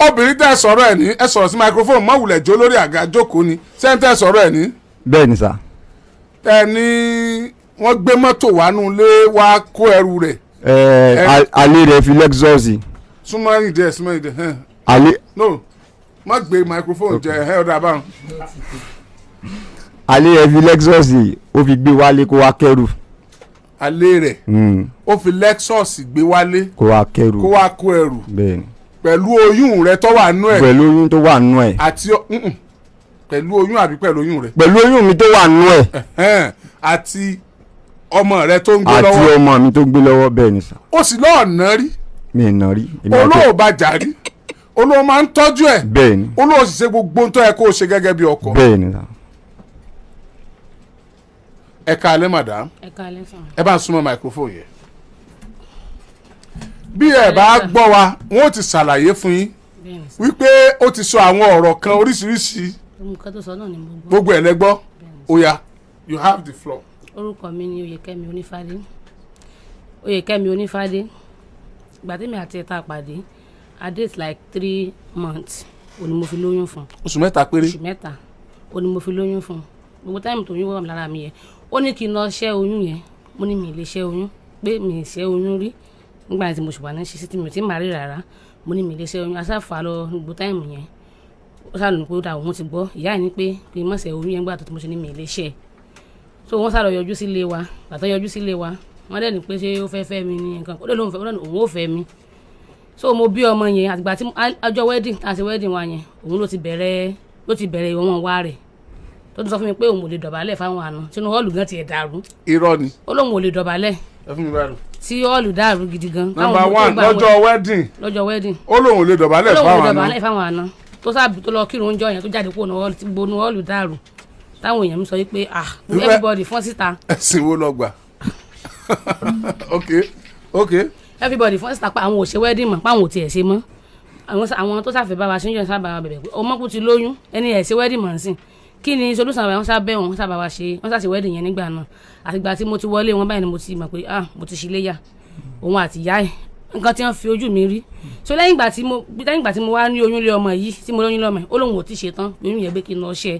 obìnrin tẹ́ sọ̀rọ̀ ẹ̀ ní ẹ sọ̀rọ̀ sí microphone má wulẹ̀ jó lórí àga jókòó ni sẹ́ńtẹ́ sọ̀rọ̀ ẹ̀ ní. bẹ́ẹ̀ ni sà. ẹ ní wọ́n gbé mọ́tò wánú lé wá kó ẹrù rẹ̀. alẹ́ rẹ̀ fi Lexus. súnmọ́ ìdẹ. alẹ́. no má gbé microphone jẹ ẹ ọ̀dà báwọn. alẹ́ rẹ̀ fi Lexus ó fi gbé wálé kó wá kẹ́rù. alẹ́ rẹ̀ ó fi Lexus gbé wálé kó wá kẹ́rù kó wá kó ẹrù. bẹ́ẹ̀ ni. pẹ̀lú oyún rẹ̀ tó wà nú ẹ̀. pẹ̀lú oyún tó wà nú ẹ̀. àti pẹ̀lú oyún àbí pẹ̀lú oyún rẹ̀. pẹ̀lú oyún mi tó wà nú ẹ̀. àti ọmọ rẹ̀ tó ń gbé lọ́wọ́. àti ọmọ mi tó gbé lọ́wọ́ bẹ́ẹ̀ ni sà. ó sì lọ́ọ̀ ná rí. mi ì ná rí. olóò bá jà rí olóò máa ń tọ́jú ẹ̀. bẹ́ẹ̀ ni. olóò sì ṣe gbogbo ohun tó yẹ kó o ṣe gẹ́gẹ́ bí ọkọ. bẹ́ẹ̀ ni sà. ẹ káalẹ́ madam. ẹ káalẹ́ sàn. ẹ bá ń súnmọ́ microphone yẹn. bí ẹ bá gbọ́ wa wọn ò ti ṣàlàyé fún yín wípé ó ti sọ àwọn ọ̀rọ̀ kan oríṣiríṣi nǹkan tó sọ náà ni mo gbọ́. gbogbo ẹ̀ lẹ́gbọ́ oya you have the floor. orúkọ mi ni Oyèkẹ́mi Onífádé. Oyèkẹ́mi Onífádé ìgbà tí mi àti ẹ̀ta pàdé I date like 3 months òní mo fi lóyún fún. oṣù mẹ́ta péré. oṣù mẹ́ta òní mo fi lóyún fún gbogbo táìmù tó yún wọ̀ mí lára mi yẹn ó ní kí n lọ ṣẹ́ oyún yẹn mo ní mi ì lè ṣẹ́ oyún pé mi ì ṣẹ́ oyún rí nígbà tí mo ṣùgbọ́n ní ṣíṣí tí mi ò tí ì máa rí rárá mo ní mi ì lè ṣẹ́ oyún aṣáfà lọ gbogbo táìmù yẹn ó sá lónìí pé ó dà òun ti gbọ́ ìyá ẹ̀ ní pé kí n má ṣẹ́ oyún yẹn gbà tó tí mo ṣe ní mi ì lè ṣẹ́ so wọ́n sá lọ yọjú sílé wa gbàtọ́ yọjú sílé wa wọ́n dẹ̀ ní pé ṣé ó fẹ́ fẹ́ mi ní nǹkan ó lè lóun fẹ́ òun ò fẹ́ mi so mo bí ọmọ yẹn àtìgbà tí ọjọ́ wedding àti wedding wa yẹn òun ló ti bẹ̀rẹ̀ ìwọ̀n wa rẹ̀ tó ti sọ fún mi pé òun ò lè dọ̀bálẹ̀ fáwọn àna sínú họ́ọ̀lù gan tiẹ̀ dàrú. irọ́ ni. ó lóun ò lè dọ̀bálẹ̀. ẹ fún mi báyìí. tí họ́ọ̀lù dàrú gidi gan. number one lọ́jọ́ wedding. ó lóun ò lè dọ̀bálẹ̀ fáwọn àna tó sábì tó lọ kírun oúnjẹ yẹn tó jáde kúrò náà tí gbónú họ́ọ̀lù dàrú táwọn èèyàn mi sọ wípé everybody fọ́n síta. ẹ̀sìn wo lọ gbà. ok. everybody fọ́n síta pa àwọn ò ṣe wedding mọ́ pa àwọn ò tiẹ̀ ṣe mọ́ àwọn tó sáfẹ́ bá wa ṣe ń jọ sábà bẹ̀bẹ̀ pé ọmọ kú ti lóyún ẹni ẹ̀ ṣe wedding mọ́ sí kí ni solution àwọn sábẹ́ wọn sábà wa ṣe wọ́n sáṣe wedding yẹn nígbà náà àtìgbà tí mo ti wọlé wọn báyìí ni mo ti mọ̀ pé mo ti ṣe léyà òun àti ìyá ẹ̀ nǹkan tí wọ́n fi ojú mi rí so lẹ́yìn ìgbà tí mo wá ní oyún lé ọmọ yìí tí mo lóyún lọ́mọ ó lóun ò ti ṣe tán oyún yẹn gbé kí n lọ ṣe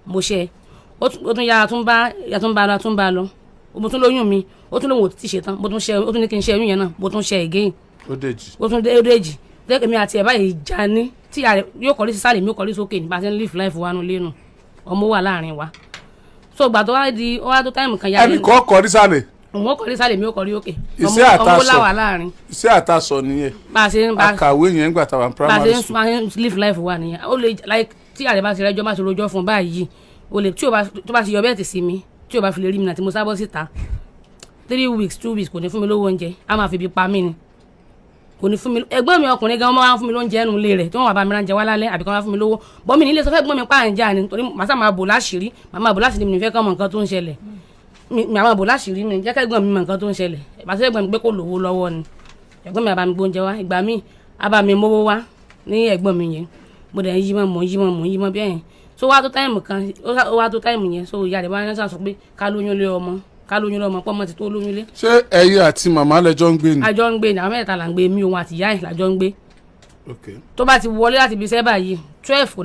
mo ṣe ó tún yára tún bá lọ mo tún lóyún mi ó tún lóun ò ti ṣe tán mo tún ṣe ó tún ní kí n ṣe oyún yẹn náà mo tún ṣe again ó tún déjì lẹ́kẹ̀ẹ́ mi àti ẹ̀ báyìí já ní tí yóò kọ́lé sí sálẹ̀ mi yóò kọ́lé sókè ní bá a ṣe ń live life wa nù lẹ́nu ọmọ wà láàrin wa so gbà tó wá di ó wá tó táìmù kan yára ẹnì kan kọrí sálẹ̀. òun ó kọrí sálẹ̀ mi ó kọrí òkè ọmọ láwà láàrin. iṣẹ́ àtàsọ nìyẹn akàwé yẹn gbà táwọn primary school. bá a ṣe ń live life wa nìyẹn ó lè like tí àrẹ bá ti rẹjọ́ bá ti rojọ́ fún báyìí ó lè tí ó bá ti yọ bẹ́ẹ̀ tì sí mi tí ó bá fi lè rí mi náà tí mo sábọ́ síta 3 weeks 2 weeks kò ní fún mi lówó oúnjẹ á máa fi ibi pa mí ni kò ní fún mi ẹ̀gbọ́n mi ọkùnrin gan máa ń fún mi lóúnjẹ ẹnu ilé rẹ̀ tí wọ́n wà bá mi ránjẹ wá lálẹ́ àbí kan wá fún mi lówó bọ́mí nílé sọ fẹ́ gbọ́n mi pààyàn ni torí màá sáà máa bò láṣìírí màá bò láṣìírí mi nífẹ̀ẹ́ kọ́ mọ̀ nǹkan tó ń ṣẹlẹ̀ màá máa bò láṣìírí mi jẹ́ kẹ́gbọ́n mi mọ̀ nǹkan tó ń ṣẹlẹ̀ ìbáṣe ẹ̀gbọ́n mi pé kò lówó lọ́wọ́ ni ẹ̀gbọ́n mi àbá mi gbóúnjẹ wá ìgbà míì àbá mi mówó wá ní ẹ̀gbọ́n mi yẹn mo dẹ̀ ń yí mọ́ bí ẹ̀yìn so wá tó táìmù kan ó wá tó táìmù yẹn so ìyá rẹ̀ bá yẹn sọ pé ká lóyún lọ́mọ pọ́ mọ́ ti tó lóyún lé. ṣé ẹ̀yin àti màmá lẹjọ́ ń gbé ni. àjọ ń gbé ni àwọn mẹ́ta là ń gbé mi òun àti ìyá ẹ̀ làjọ ń gbé. tó bá ti wọlé láti ibi iṣẹ́ báyìí 12 kò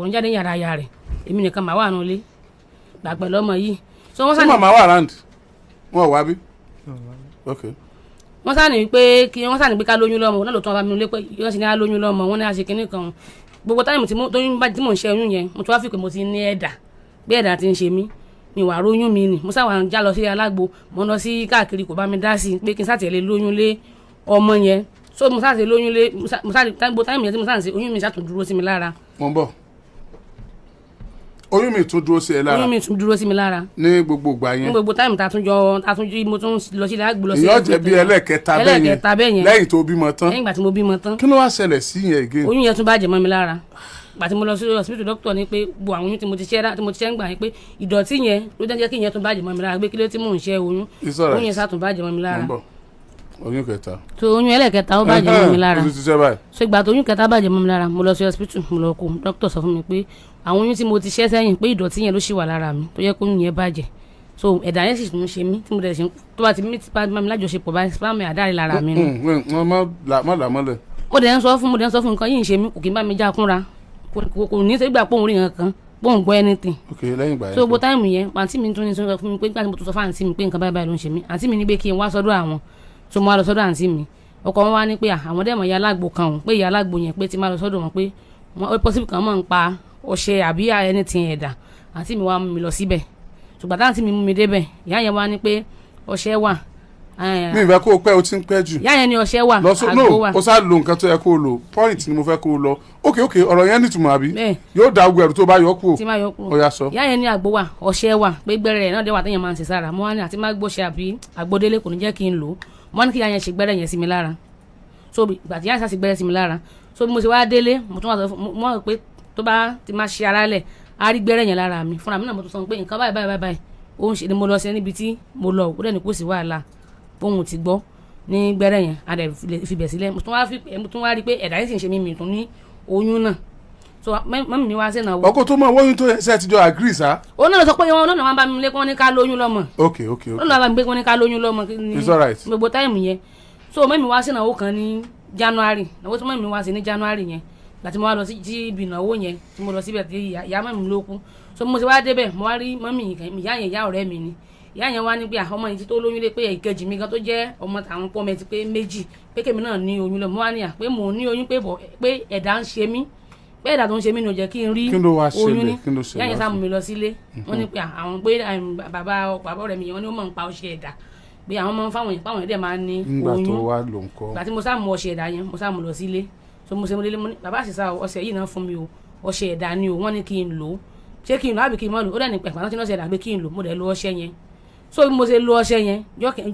ní jáde yàrá ya rẹ̀ èmi nìkan màá wà nù lé gbàgbẹ́ lọ́mọ yìí. ṣé màmá wà round wọn ò wá bí. wọ́n sá ní pé ká lóyún lọ́mọ náà ló tún wá bá mi lé pé wọ́n sì ní á lóyún lọ́mọ wọ́n ní á ṣe kinní kan gbogbo táìmù tí mò ń ṣe oyún yẹn mo tún wá fi pé mo ti ní ẹ̀dà bí ẹ̀dà ti ń ṣe mí mi wà róyún mi ni mo sáwà ń já lọ sí alágbo mo lọ sí káàkiri kò bá mi dá sí pé kí n sátẹ̀lé lóyún lé ọmọ yẹn so mo sáà ṣe lóyún lé mo sáà gbogbo táìmù yẹn tí mo sáà ń ṣe oyún mi sátún dúró sí mi lára. mo ń bọ̀ oyún mi tún dúró sí ẹ lára. oyún mi tún dúró sí mi lára. ní gbogbo ìgbà yẹn. ní gbogbo táìmù tá a tún jí mo tún lọ sí alágbo lọ sí. ìyọ́ jẹ́ bí ẹlẹ́kẹta bẹ́ẹ̀ yẹn lẹ́yìn tó bímọ tán. lẹ́yìn ìgbà tí mo bímọ tán. kí ló wá ṣẹlẹ̀ sí yẹn again. oyún yẹn tún bàjẹ́ mọ́ mi lára gbàtí mo lọ sí hospital doctor ní pé gbogbo àwọn oyún tí mo ti ṣẹ́ ń gbà yín pé ìdọ̀tí yẹn ló jẹ́ kí ìyẹn tún bàjẹ́ mọ́ mi lára pé kí ló tí mò ń ṣẹ́ oyún oyún yẹn sátún bàjẹ́ mọ́ mi lára. oyún kẹta. tó oyún ẹlẹ́kẹta ó bàjẹ́ mọ́ mi lára so ìgbà tó oyún kẹta bàjẹ́ mọ́ mi lára mo lọ sí hospital mo lọ kó doctor sọ fún mi pé àwọn oyún tí mo ti ṣẹ́ sẹ́yìn pé ìdọ̀tí yẹn ló ṣì wà lára mi tó yẹ kó oyún yẹn bàjẹ́ so ẹ̀dá yẹn sì tún ṣe mí tí mo dẹ̀ ṣe tó bá ti mí ti bá mi lájọṣepọ̀ báyìí spam àdáre lára mi ni. má là mọ́lẹ̀ mo dẹ̀ ń sọ fún nǹkan yìí ń ṣe mí kò kí n bá mi já kúnra kò ní í ṣe gbà pòun rí nǹkan pòun gbọ́ anything. ok lẹ́yìn ìgbà yẹn. so gbogbo táìmù yẹn àǹtí mi tún ní sọ fún mi pé nígbà tí mo tún sọ fún àǹtí mi pé nǹkan báyìí ló ń ṣe mí àǹtí mi ní pé kí n wá sọ́dọ̀ àwọn so mo wá lọ sọ́dọ̀ àǹtí mi ọkọ wọn wá ní pé àwọn dẹ̀mọ̀ ìyá alágbo kan òun pé ìyá alágbo yẹn pé ti máa lọ sọ́dọ̀ wọn pé wọn possible kan máa ń pa ọṣẹ àbí anything ẹ̀dà àǹtí mi wá mú mi lọ síbẹ̀ ṣùgbọ́n táǹtí mi mú mi débẹ̀ ìyá yẹn wá ní pé ọṣẹ wà. mi ìfẹ́ kó o pẹ́ o ti ń pẹ́ jù. ìyá yẹn ní ọṣẹ wà àgbo wà. o sá lo nǹkan tó yẹ kó o lò point ni mo fẹ́ kó o lọ ok ọ̀rọ̀ yẹn nítumọ̀ àbí yóò da ogun ẹ̀rù tó bá yọ kú o. tí máa yọ kú o yà sọ. ìyá yẹn ní àgbo wà ọṣẹ wà pé gbẹ́rẹ́ rẹ̀ náà dé wà téèyàn máa ń ṣe sára mo wá ní àti má gbóṣe àbí àgbódélé kò ní jẹ́ kí n lò ó mo wá ní kí ìyá yẹn ṣe gbẹ́rẹ́ yẹn sí mi lára so ìgbà tí ìyá yẹn ṣe gbẹ́rẹ́ sí mi lára so bí mo ṣe wá délé mo tún wà sọ fún mo pé tó bá ti máa ṣe ara lẹ̀ á rí gbẹ́rẹ́ yẹn lára mi fúnra mi náà mo tún sọ pé nǹkan báyìí ó ń ṣe ni mo lọ sí níbi tí mo lọ òkú dẹ̀ ní kò sí wàhálà bóun ti gbọ́ ní gbẹ́rẹ́ yẹn a dẹ̀ fi bẹ̀ sílẹ̀ mo tún wá rí pé ẹ̀dá yìí sì ń ṣe mí tún ní oyún náà so mọ́mí mi wá sí náà. ọkọ tó mọ wọ́yún tó ṣe ti jọ agree sa. ó náà sọ pé wọn náà máa bá mi lé kí wọ́n ní ká lóyún lọ́mọ. ok ó náà bá mi gbé kí wọ́n ní ká lóyún lọ́mọ. it's alright. gbogbo táìmù yẹn so mọ́mí wá sí náà kan ní January náà tí mọ́mí wá sí ní January yẹn láti mo wá lọ sí ibi ìnáwó yẹn tí mo lọ síbẹ̀ tí ìyá mọ́mí ló kú so mo ti wá débẹ̀ mo wá rí mọ́mí ìyá yẹn ìyá ọ̀rẹ́ mi ni ìyá yẹn wá ní pé ọmọ yìí tó lóyún lé pé ìkejì mi gan tó jẹ́ ọmọ àwọn pọ́ mẹ́tì pé méjì pé kèmi náà ní oyún lọ mo wá ní pé mò ń ní oyún pé ẹ̀dá ń ṣe mí pé ẹ̀dá tó ń ṣe mí ni ò jẹ́ kí n rí oyún ní ìyá yẹn sá mú mi lọ sílé wọ́n ní pé àwọn pé bàbá ọ̀rẹ́ mi yẹn wọ́n ní ó mọ̀ ń pa ọṣẹ ẹ̀dá pé àwọn ọmọ fáwọn yẹn dẹ̀ máa ń ní oyún ìgbà tí mo sá mú ọṣẹ ẹ̀dá yẹn mo sá mú lọ sílé so mo ṣe mo délé mo ní bàbá àṣìṣà ọṣẹ yìí náà fún mi o ọṣẹ ẹ̀dá ni o wọ́n ní kí n lò ó ṣé kí n lò àbí kí n mọ́ lò ó dẹ̀ ní pẹ̀pẹ́ àwọn tí wọ́n ṣe ẹ̀dá pé kí n lò mo dẹ̀ lo ọṣẹ yẹn so bí mo ṣe lo ọṣẹ yẹn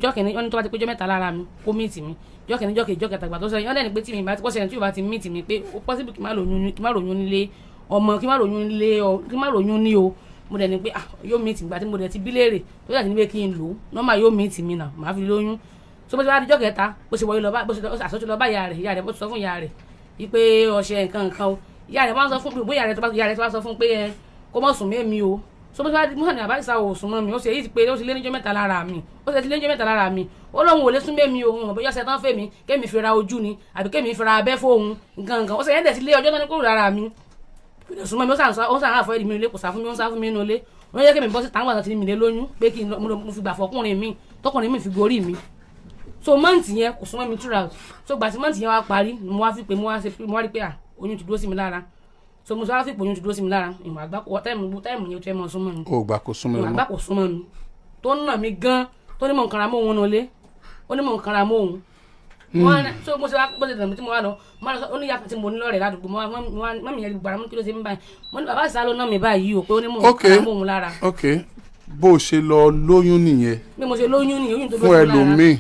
jọ́kìnní wọ́n ní tó bá ti péjọ mẹ́ta lára mi kó mìtì mi jọ́kìnní jọ́kẹ̀ta gbà tó sọ yẹn wọ́n lẹ́ni pé tí mi bá ti kọ́ṣẹ́ yẹn tí yóò bá ti mìtì mi pé ó possible kí n má ròyún nílé ọmọ kí n má ròyún ní o mo dẹ̀ ní pé yóò mìtì gbà tí mo dẹ̀ ti bí léèrè tó dẹ̀ ti ní pé kí n lò ó nọ́mà yóò mìtì mi náà màá fi lóyún so bó ṣe wá di jọ́kẹ̀ta bó ṣe wọlé lọ bá bó ṣe àṣọjú lọ bá ìyá rẹ̀ bó ti sọ fún ìyá rẹ̀ wípé ọṣẹ nǹkan o ìyá rẹ̀ máa ń sọ fún bóyá ìyá rẹ̀ tó bá sọ fún pé kó mọ̀ sùn mẹ́mi o so bó ṣe wá di mọ́hàn ní àbáṣà òsùn mọ́ mi ó ṣe èyí ti pé ó ti lé níjọ́ mẹ́ta lára mi ó lóun ò lé sún mẹ́mi o òun bóyá ṣe tán fẹ́ mi kémi fi ra ojú ni àbí kémi fi ra abẹ́ fóun nǹkan ó ṣe yẹn dẹ̀ ti lé ọjọ́ náà ní kúrò lára mi òsùn mọ́ mi ó sàn àfọ́ ẹ̀dì mi lé kò sá fún mi ó ń sá fún mi nínú ilé wọ́n yẹ kémi bọ́ sí táwọn àti mi lé lóyún pé kí mo fi gbà fọkùnrin mi tọkùnrin mi fi gorí mi so mọ́ǹtì yẹn kò súnmọ́ mi throughout so gbà tí mọ́ǹtì yẹn wá parí mo wá fi pé mo wá rí pé oyún ti dúró sí mi lára so mo sọ wá fi pé oyún ti dúró sí mi lára ìmọ̀ àgbà kò táìmù yẹn tó yẹ mọ́ súnmọ́ mi. o gbà kó súnmọ́ mi. ìmọ̀ àgbà kò súnmọ́ mi tó ń nà mí gan tó ní mò ń kanra mọ́ òun nulẹ̀ ó ní mò ń kanra mọ́ òun. so mo ṣe wá bó ṣe dànù tí mo wá lọ ó ní yàtọ̀ tí mo ní lọ́rẹ̀ ládùúgbò mọ́mí yẹn gbàrà mọ́ kí ló ṣe mí báyìí mo ní bàbá ìsá ló ná mi báyìí o pé ó ní mò ń kanra mọ́ òun lára. ok bó o ṣe lọ lóyún nìyẹn. bí mo ṣe lóyún nìyẹn oyún tó fún ẹlòmíì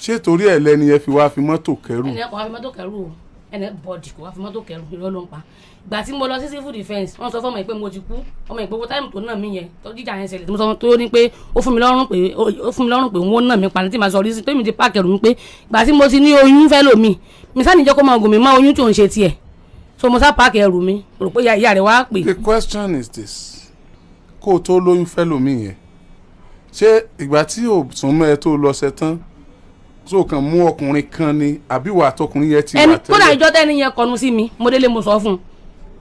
ṣé torí ẹ̀ lẹ́ni ẹ fi wá fi mọ́tò kẹrù. ẹni ẹ kò wá fi mọ́tò kẹrù o ẹni bọ́ọ̀dì kò wá fi mọ́tò kẹrù irọ́ ló ń pa ìgbà tí mo lọ sí civil defence wọ́n sọ fún ọmọ yìí pé mo ti kú ọmọ ìgbowó táìmù tó nà mí yẹn tó jíjà yẹn ṣẹlẹ̀ tó sọ tó ní pé ó fún mi lọ́rùn pé wọ́n nà mí pa ní tí màá sọ rí sí pé mi ti pààkì ẹrù mi pé ìgbà tí mo ti ní oyún fẹ́ lò mí mi sáà níjẹ́ kó máa gùn mí má oyún tó ń ṣe tiẹ̀ so mo sá pààkì ẹrù mi rò pé ìyá rẹ̀ wá pè. the question is this kó o tó lóyún fẹ́ lò mí yẹn ṣé ìgbà tí o tún mọ́ ẹ tó lọ ṣe tán so kàn mú ọkùnrin kan ni àbí wà tọkùnrin yẹn ti wà tẹ́lẹ̀. kódà ìjọ tẹ́ni yẹn kọnu sí mi mo délé mo sọ fún un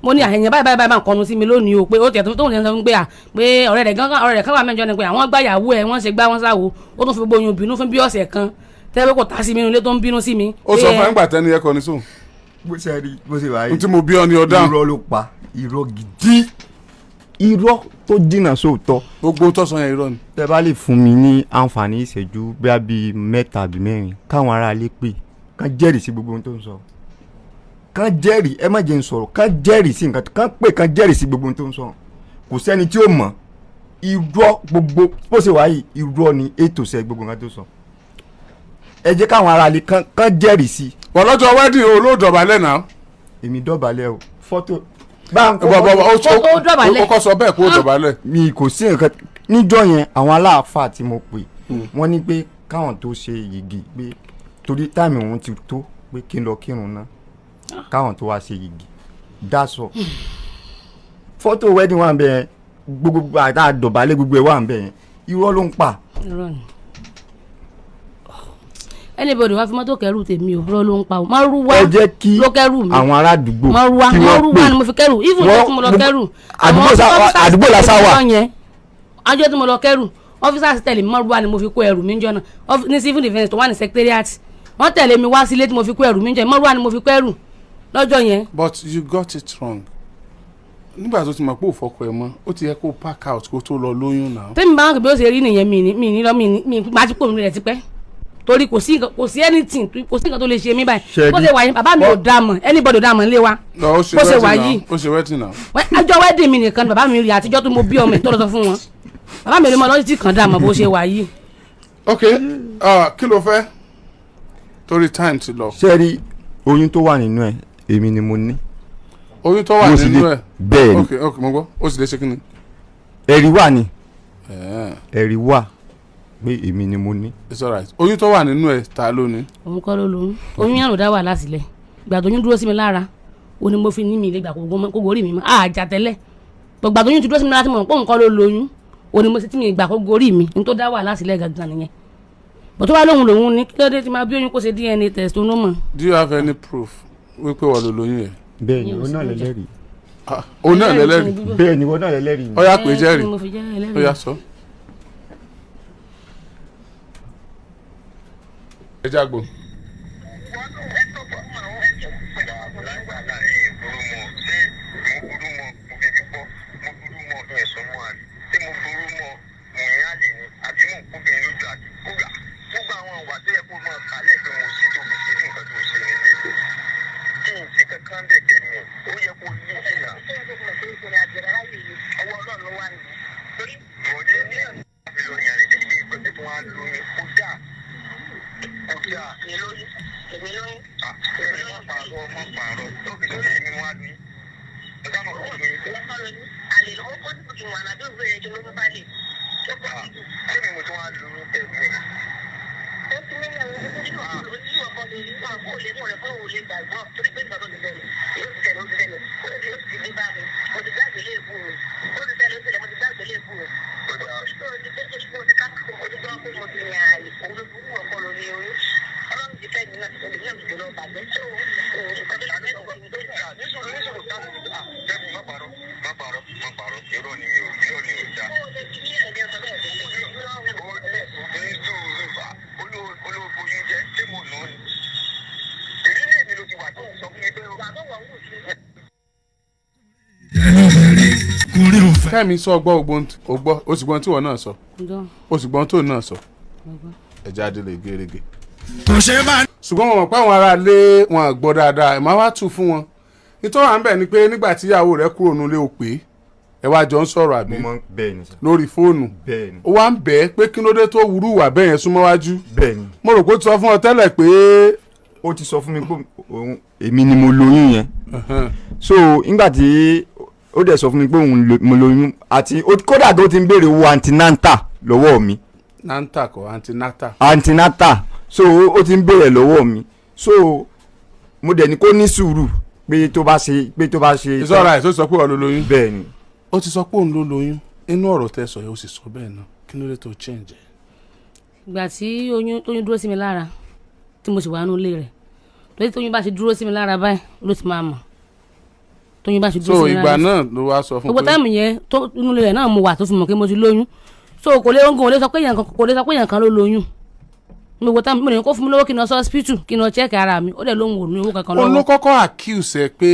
mo ní àyẹ̀yẹ̀ báyìí máa kọnu sí mi lónìí o pé ó tẹ̀ tó ń yẹn sọ fún pé ọ̀rẹ́ rẹ̀ kan wà mẹ́jọ ni pé àwọn gbàyàwó ẹ̀ wọ́n ṣe gbá wọn sáwo ó tún fi gbogbo oyún bínú fún bí ọ̀sẹ̀ kan tẹ́lẹ̀ kò tá sí mi nílé tó ń bínú sí mi. ó sọ fún ẹgbà tẹ́ni yẹn kọnu sóun. bó ṣe wáyé n tí mo bí ọ ní ọdá. irọ́ ló pa irọ́ gidi irọ́ tó dínà sóòótọ́. gbogbo tó sọ yẹn irọ́ ni. tẹ bá lè fún mi ní àǹfààní ìṣẹ́jú bíi mẹ́ta àbí mẹ́rin káwọn ará ilé pè kán jẹ́rìí sí gbogbo ohun tó ń sọ kán jẹ́rìí ẹ má jẹ́ ń sọ̀rọ̀ kán jẹ́rìí sí nǹkan kán pè kán jẹ́rìí sí gbogbo ohun tó ń sọ kò sẹ́ni tí ó mọ̀ irọ́ gbogbo bó ṣe wáyé irọ́ ni ètò sẹ́ gbogbo nǹkan tó sọ ẹ jẹ́ káwọn ará ilé kán jẹ́rìí sí. wọ́n lọ́jọ́ wedding o ló dọ̀bálẹ̀ náà. èmi dọ̀bálẹ̀ o fọ́tò ó kọ́ sọ bẹ́ẹ̀ kó o dọ̀bálẹ̀. mi kò sí nǹkan níjọ́ yẹn àwọn aláàfáà tí mo pè wọ́n ní pé káwọn tó ṣe yìgì pé torí táìmì òun ti tó pé kí n lọ kírun náà káwọn tó wá ṣe yìgì dáṣọ fọ́tò wedding wà ń bẹ gbogbo àtà dọ̀bálẹ̀ gbogbo ẹ̀ wà ń bẹ irọ́ ló ń pa. anybody wá fi mọ́tò kẹrù tèmi o rọ ló ń pa o márùwá ẹ jẹ́ kí ló kẹrù mi àwọn ará àdúgbò márùwá ni mo fi kẹrù even tó tí mo lọ kẹrù àdúgbò la sá wà ọjọ́ tí mo lọ kẹrù officers tẹ̀lé mi márùwá ni mo fi kó ẹrù mi jọ náà ní civil defence tó wà ní secretariat wọ́n tẹ̀lé mi wá sílé tí mo fi kó ẹrù mi jọ márùwá ni mo fi kó ẹrù lọ́jọ́ yẹn. but you got it wrong nígbà tó ti mọ̀ pé ò fọkọ ẹ mọ́ ó ti yẹ kó pack out kó tó lọ lóyún náà. tẹ́mi bá wọn kò bí ó ṣe rí nìyẹn mi ní lọ mi máa ti pò mí rẹ̀ tipẹ́ torí kò sí anything kò sí nǹkan tó lè ṣe mí báyìí bó ṣe wà yìí bàbá mi ò dá mọ̀ anybody ò dá mọ̀ nílé wa bó ṣe wà yìí ó ṣe wedding náà. ọjọ́ wedding mi nìkan ni bàbá mi rí àtijọ́ tó mo bí ọmọ ẹ̀ tó lọ sọ fún wọn bàbá mi ò lè mọ lọ́jọ́ tí kàn dá mọ̀ bó ṣe wà yìí. ok kí ló fẹ́ torí time ti lọ. ṣé rí oyún tó wà nínú ẹ èmi ni mo ní. oyún tó wà nínú ẹ bẹ́ẹ̀ ni ok mo gbọ́ ó sì lè ṣe kí ni. ẹ̀rí wà ni ẹ̀rí wà pé èmi ni mo ní. it's alright oyún tó wà nínú ẹ ta ló ní. òun kọ́ ló lóyún oyún yàrá ò dá wà lásìlẹ̀ ìgbà tó yún dúró sí mi lára ó ní mo fi ní mi ilé ìgbà kó gorí mi mọ́ àjà tẹ́lẹ̀ gbàgbà tó yún ti dúró sí mi lára tí mo mọ̀ pé òun kọ́ ló lóyún ó ní mo sì ti mi ìgbà kó gorí mi ní tó dá wà lásìlẹ̀ gangan nìyẹn bó tó wá lóhun lòun ní kí ló dé tí máa bí oyún kó ṣe DNA test tó mọ̀. do you have any proof wípé wọ́n ló lóyún yẹn. bẹ́ẹ̀ ni òun náà lẹ́lẹ́rìí. òun náà lẹ́lẹ́rìí. bẹ́ẹ̀ ni òun náà lẹ́lẹ́rìí. ó yá pé jẹ́rìí ó yá sọ. ẹ jágbó. kẹ́mi sọ ọgbọ́n ó sì gbọ́n tí wọ́n náà sọ ó sì gbọ́n tó náà sọ ẹ̀jẹ̀ adélé gẹ́gẹ́. ṣùgbọ́n wọn mọ̀ pé àwọn ará ilé wọn gbọ́ dáadáa ẹ̀ máa wá tù fún wọn nítorí à ń bẹ̀ ni pé nígbà tí ìyàwó rẹ̀ kúrò nílé ò pé ẹ wá jọ ń sọ̀rọ̀ àbí lórí fóònù ó wá ń bẹ̀ ẹ́ pé kí ló dé tó wúrú wà bẹ́ẹ̀ yẹn súnmọ́ wájú mo rò pé ó ti sọ fún ọ tẹ́lẹ̀ pé ó ti sọ fún mi pé èmi ni mo lóyún yẹn so nígbà tí ó dẹ̀ sọ fún mi pé mo lóyún àti kódà tó ti ń béèrè owó antinanta lọ́wọ́ mi. nanta kọ antinata. antinata so ó ti ń béèrè lọ́wọ́ mi so mo dẹ̀ ní kó ní sùúrù pé tó bá ṣe. ìsọ̀rọ̀ àìsàn sọ pé òun ló lóyún. bẹ́ẹ̀ ni. ó ti sọ pé òun ló lóyún inú ọ̀rọ̀ tẹ́ sọ yẹn ó sì sọ bẹ́ẹ̀ náà kí ló dé tó change. ìgbà tí oyún dúró sí mi lára tí mo sì wà nínú ilé rẹ̀ lórí tóyún bá ṣe dúró sí mi lára báyìí ló ti máa mọ̀ tóyún bá ṣe dúró sí mi lára. so ìgbà náà ló wá sọ fún pé. gbogbo táìmù yẹn tó inú ilé rẹ̀ náà mo wà tó fi mọ̀ pé mo ti lóyún so kò lè sọ pé èèyàn kan ló lóyún gbogbo táìmù mi lè kó fún mi lówó kí n lọ sí hospital kí n lọ check ara mi ó dẹ̀ lóhùn òní owó kankan lọ́wọ́. òun ló kọ́kọ́ accuse ẹ pé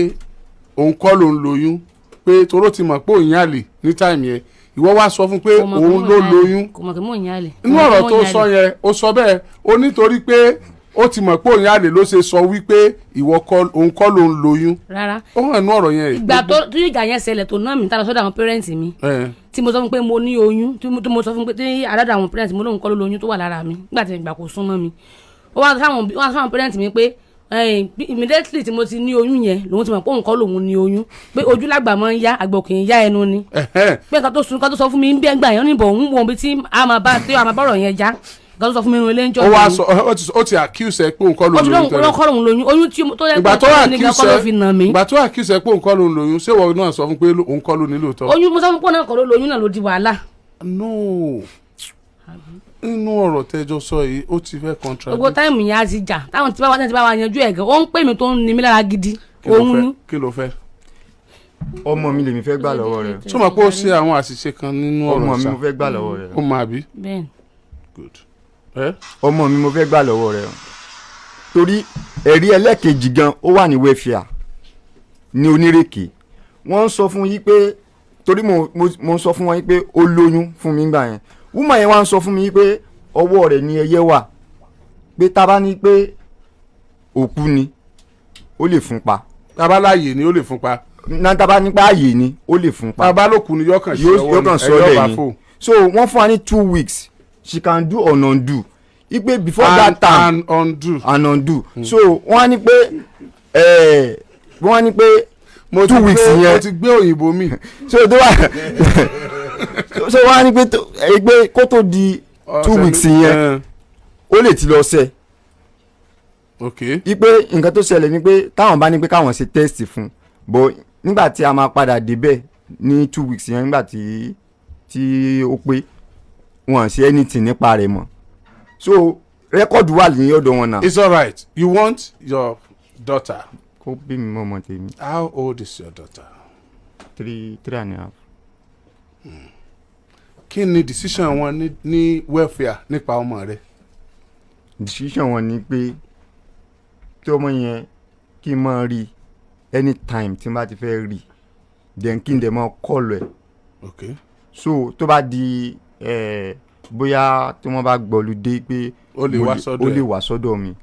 òun kọ́ ló ń lóyún pé toró ti mọ̀ pé òun yàlè ní táìmù yẹn ìwọ wá sọ fún pé òun ló lóyún. kò mọ̀ pé mò ń yàlè. inú ọ̀rọ̀ tó sọ yẹn ó sọ bẹ́ẹ̀ ó nítorí pé ó ti mọ̀ pé òun yàlè ló ṣe sọ wípé òun kọ́ ló ń lóyún. rárá ó hàn inú ọ̀rọ̀ yẹn. ìgbà tó ìjà yẹn ṣẹlẹ̀ tó náà mi tá lọ sọ́dọ̀ àwọn parents mi tí mo sọ fún pé mo ní oyún tí mo sọ fún pé tí àdọ́dọ̀ àwọn parents mi lóun kọ́ ló lóyún tó wà lára mi nígbà tí ìgbà kò súnmọ́ mi ó wá sáwọn parents mi pé immediately tí mo ti ní oyún yẹn lòun ti mọ̀ pé òun kọ́ lòun ní oyún pé ojú lágbà máa ń yá àgbà òkè ń yá ẹnu ni pé nǹkan tó sọ fún mi ń bí ẹgbà yẹn níbọ̀ òun wọ̀n bí tí a máa bọ̀rọ̀ yẹn já nǹkan tó sọ fún mi nínú ilé ń jọ. ó wá sọ ó ti accuse ẹ pé òun kọ́ lòun lóyún tẹ́lẹ̀. ó kọ́ lòun lóyún oyún tí tó yẹ kó tó ní kọ́ ló fi nà mí. ìgbà tó accuse ẹ pé òun kọ́ lòun lóyún ṣé ìwọ náà sọ fún pé òun kọ́ ló ní lóòótọ́. oyún mo sọ fún pé òun náà kọ́ ló lóyún náà ló di wàhálà. no nínú ọ̀rọ̀ tẹ́jọ́ sọ yìí ó ti fẹ́ contradict. gbogbo táìmù yẹn á ti jà táwọn tí bá wà yanjú ẹ̀ gan ó ń pè mí tó ń ní mí lára gidi. kí ló fẹ́. ọmọ mi lèmi fẹ́ gbà lọ́wọ́ rẹ̀. tó mọ̀ pé ó ṣe àwọn àṣìṣe kan nínú ọ̀rọ̀ ọmọ mi mo fẹ́ gbà lọ́wọ́ rẹ̀. ó máa bí. bẹ́ẹ̀ni. good. ọmọ mi mo fẹ́ gbà lọ́wọ́ rẹ̀ torí ẹ̀rí ẹlẹ́ẹ̀kejì gan ó wà ní wẹ́fíà ní onírèké wọ́n ń sọ fún yí pé torí mo sọ fún wọn yí pé ó lóyún fún mi gbà yẹn woman yẹn wá ń sọ fún mi yí pé ọwọ́ rẹ̀ ní ẹyẹ wà pé tá bá ní pé òkú ni ó lè fún pa. tá bá láàyè ni ó lè fún pa. tá bá ní pé ààyè ni ó lè fún pa. tá bá lókun ni yọkàn sí ọwọ́ ni ni so wọ́n fún wa ní 2 weeks she can do or undo ipe before that time and undo so wọ́n á ní pé wọ́n á ní pé 2 weeks yẹn mo ti gbé òyìnbó mi. so tó wà so wọ́n á ní pé kó tó di 2 weeks yẹn ó lè ti lọ ṣe. okay. ipe nǹkan tó ṣẹlẹ̀ ni pé táwọn bá ní pé káwọn ṣe test fún but nígbà tí a máa padà débẹ̀ ní 2 weeks yẹn nígbà tí ó pé wọn ṣe anything nípa rẹ̀ mọ́ so record wà ní ọ̀dọ̀ wọn náà. it's alright you want your daughter. kó bí mi mọ́ ọmọ tèmi. how old is your daughter. 3.5. kí ni decision wọn ní welfare nípa ọmọ rẹ. decision wọn ni pé tí ọmọ yẹn kí n máa rí anytime tí n bá ti fẹ́ rí then kí n dẹ̀ máa call ẹ̀. okay. so tó bá di bóyá tí wọ́n bá gbọ́lùdé pé ó lè wá sọ́dọ̀ mi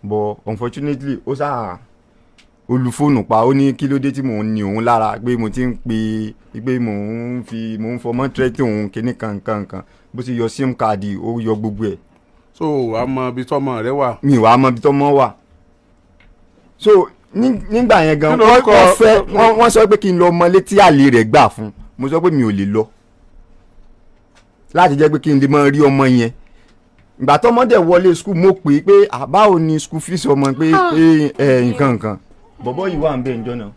but unfortunately ó sáà olùfóònù pa ó ní kí ló dé tí mò ń ní òun lára pé mo ti ń pè mò ń fọmọ́ tírẹ́tì òun kíní kankan bó ti yọ sim káàdì ó yọ gbogbo ẹ̀. so wàá mọ ibi tọ́mọ rẹ wà. mi wàá mọ ibi tọ́mọ wà so nígbà yẹn gan wọ́n sọ pé kí n lọ mọ létí àlè rẹ̀ gbà fún mo sọ pé mi ò lè lọ láti jẹ́ pé kí n lè mọ rí ọmọ yẹn ìgbà tọ́mọdé wọlé skul mo pè é pé àbáwo ni skul fees ọmọ pé nǹkan bọ̀bọ̀ yìí wà ń bẹ̀ ǹjọ́ náà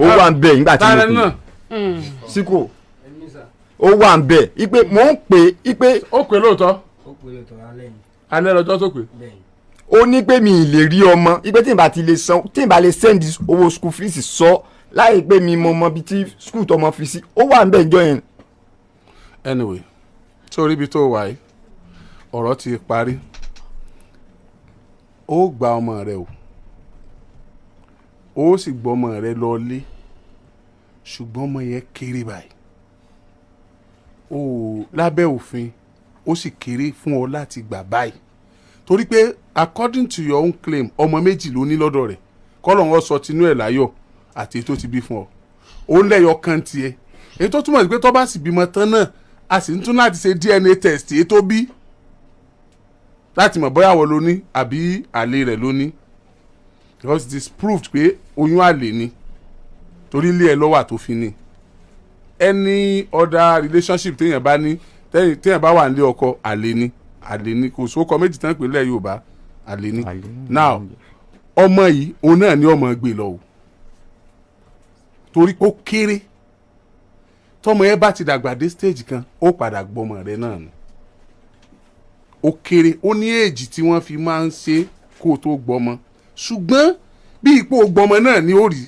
ó wà ń bẹ̀ nígbà tí mo pè síkò ó wà ń bẹ̀ ipe mò ń pè é ipe. ó pè lóòótọ́ alẹ́ lọ́jọ́ tó pè. ó ní pé mi ì lè rí ọmọ ipe tí n bá lè send owó skul fees sọ láì pé mi mọ bí tí skul tọmọ fi sí ó wà ń bẹ̀ ǹjọ́ yẹn. anyway sórí ibi tó wà yìí ọ̀rọ̀ ti parí ó gba ọmọ rẹ o ó sì gbọ́ ọmọ rẹ lọ lé ṣùgbọ́n ọmọ yẹn kéré báyìí ó lábẹ́ òfin ó sì kéré fún ọ láti gbà báyìí torí pé according to your own claim ọmọ méjì ló ní lọ́dọ̀ rẹ̀ kọ́lọ̀ wọn sọ tinú ẹ̀ láyọ̀ àti èyí tó ti bí fún ọ ó ń lẹ́yọ kan tiẹ̀ èyí tó túmọ̀ sí pé tó bá sì bímọ tán náà a sì ń tún láti ṣe DNA test èyí tó bí láti mọ̀ bóyá wọ́n ló ní àbí àlè rẹ̀ ló ní because it is proved pé oyún àlè ni torí ilé ẹ̀ lọ́wọ́ tó fi ní any other relationship téèyàn bá ní téèyàn bá wà nílé ọkọ àlè ni kò sókọ méjì tán pé lẹ́yìn Yorùbá àlè ni now ọmọ yìí òun náà ni ọmọ gbé lọ o torí pé ó kéré tọmọ yẹn bá ti dàgbà dé stage kan ó padà gbọmọ rẹ náà ni ó kéré ó ní èjì tí wọ́n fi máa ń ṣe kó o tó gbọmọ ṣùgbọ́n bí ipò gbọmọ náà ni ó rí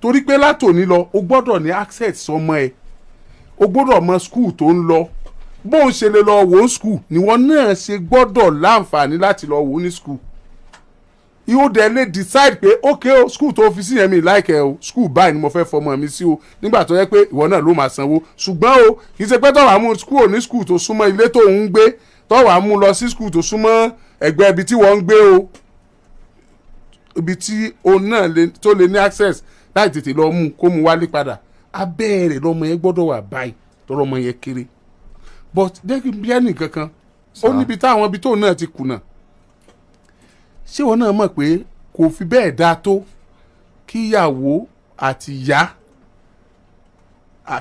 torí pé látòní lọ o gbọ́dọ̀ ní access sọmọ ẹ o gbọ́dọ̀ mọ school tó ń lọ bóun ṣe lè lọ wò ó school níwọ náà ṣe gbọ́dọ̀ láǹfààní láti lọ wò ó ní school yóò dẹ̀ lè decide pé ok o school tó fi sí yẹn mi láìkẹ́ o school báyìí ni mo fẹ́ fọmọ mi sí o nígbà tó yẹ pé ìwọ náà ló máa sanwó ṣùgbọ́n o kì í ṣe pé tọ́wọ́ àmú school ní school tó súnmọ́ ilé tó ń gbé tọ́wọ́ àmú lọ sí school tó súnmọ́ ẹgbẹ́ ibi tí wọ́n ń gbé o ibi tí o náà tó lè ní access láì tètè lọ mú kó mu wálé padà abẹ́rẹ́ lọ́mọ yẹn gbọ́dọ̀ wà báyìí tọ́rọ ọmọ yẹn kéré but dẹ́kun bí ẹnì kankan ó níbi táwọn ibi tó náà ti kùnà ṣé wọn náà mọ̀ pé kò fi bẹ́ẹ̀ dáa tó kíyàwó àti ìyá